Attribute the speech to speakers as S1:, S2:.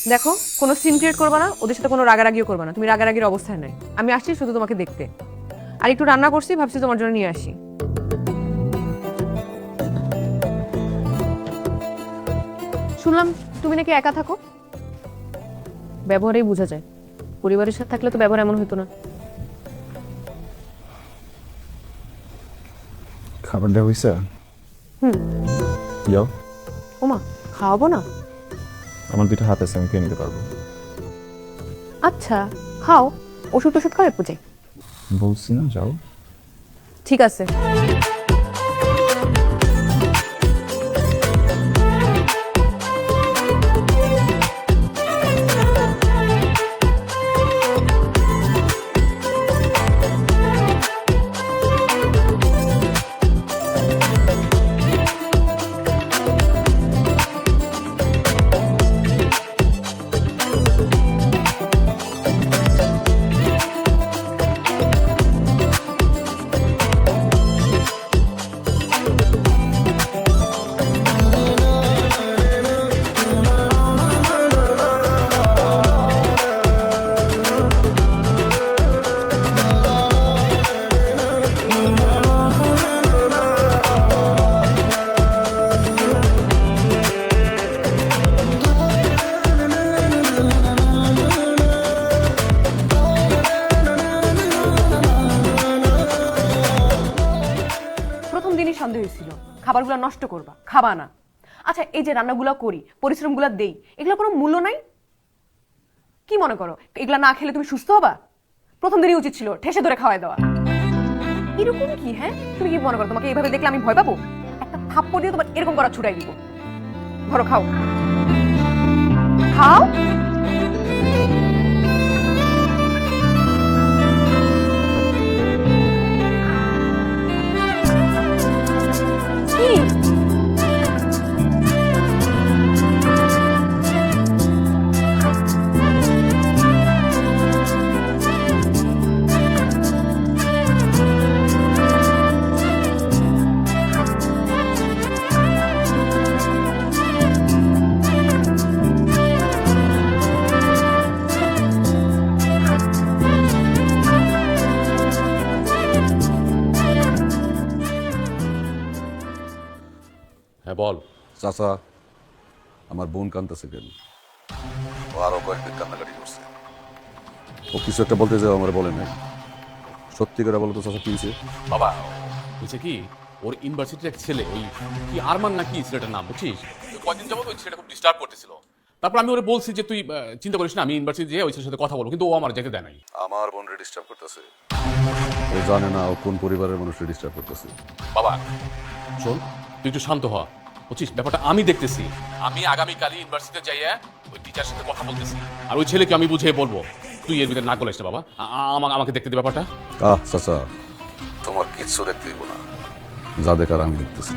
S1: দেখো, কোনো scene create করবে না, ওদের সাথে কোনো রাগারাগিও করবে না। তুমি রাগারাগির অবস্থায় নাই। আমি আসছি শুধু তোমাকে দেখতে। আর একটু রান্না করছি, ভাবছি তোমার জন্য নিয়ে আসি। শুনলাম তুমি নাকি একা থাকো। ব্যবহারেই বোঝা যায়। পরিবারের সাথে থাকলে তো ব্যবহার এমন হতো না।
S2: খাবারটা হয়েছে? যাও।
S1: ওমা, খাওয়াবো না?
S2: আমার দুটো হাত আছে, আমি খেয়ে নিতে পারবো।
S1: আচ্ছা, খাও। ওষুধ টষুধ খাও, একটু যাই।
S2: বলছি না, যাও।
S1: ঠিক আছে। প্রথম দিনই সন্দেহ হয়েছিল খাবারগুলো নষ্ট করবা, খাবা না। আচ্ছা, এই যে রান্নাগুলো করি, পরিশ্রমগুলো দেই, এগুলো কোনো মূল্য নাই? কি মনে করো এগুলা না খেলে তুমি সুস্থ হবা? প্রথম দিনই উচিত ছিল ঠেসে ধরে খাওয়াই দেওয়া। এরকম কি? হ্যাঁ, তুমি কি মনে করো তোমাকে এইভাবে দেখলে আমি ভয় পাবো? একটা থাপ্পড় দিয়ে তোমার এরকম করা ছুটাই দিব। ধরো, খাও খাও। কি?
S3: হ্যাঁ বল।
S4: চাচা, আমার বোন কান্দতেছে কেন? ও আরো কয়েকদিন কান্নাকাটি করছে। ও কিছু একটা বলতে যাও, আমার বলে নাই। সত্যি করে বলো তো চাচা, কি হয়েছে?
S3: বাবা বলছে কি, ওর ইউনিভার্সিটির এক ছেলে, ওই কি আরমান নাকি ছেলেটার নাম, বুঝছিস? ওই কয়দিন যাবত ওই ছেলেটা খুব ডিস্টার্ব করতেছিল। তারপর আমি ওরে বলছি যে তুই চিন্তা করিস না, আমি ইউনিভার্সিটি যেয়ে ওই ছেলের সাথে কথা বলবো, কিন্তু ও আমার যেতে দেয় নাই।
S4: আমার বোন ডিস্টার্ব করতেছে। ও জানে না ও কোন পরিবারের মানুষকে ডিস্টার্ব করতেছে।
S3: বাবা শোন, তুই একটু শান্ত হ, বুঝছিস? ব্যাপারটা আমি দেখতেছি। আমি আগামীকালই ইউনিভার্সিটিতে যাইয়া ওই টিচার সাথে কথা বলতেছি, আর ওই ছেলেকে আমি বুঝিয়ে বলবো। তুই এর ভিতরে না করিস না বাবা, আমাকে দেখতে দে ব্যাপারটা।
S4: চাচা, তোমার কিচ্ছু দেখতে দিব না, যা দেখার আমি দেখতেছি।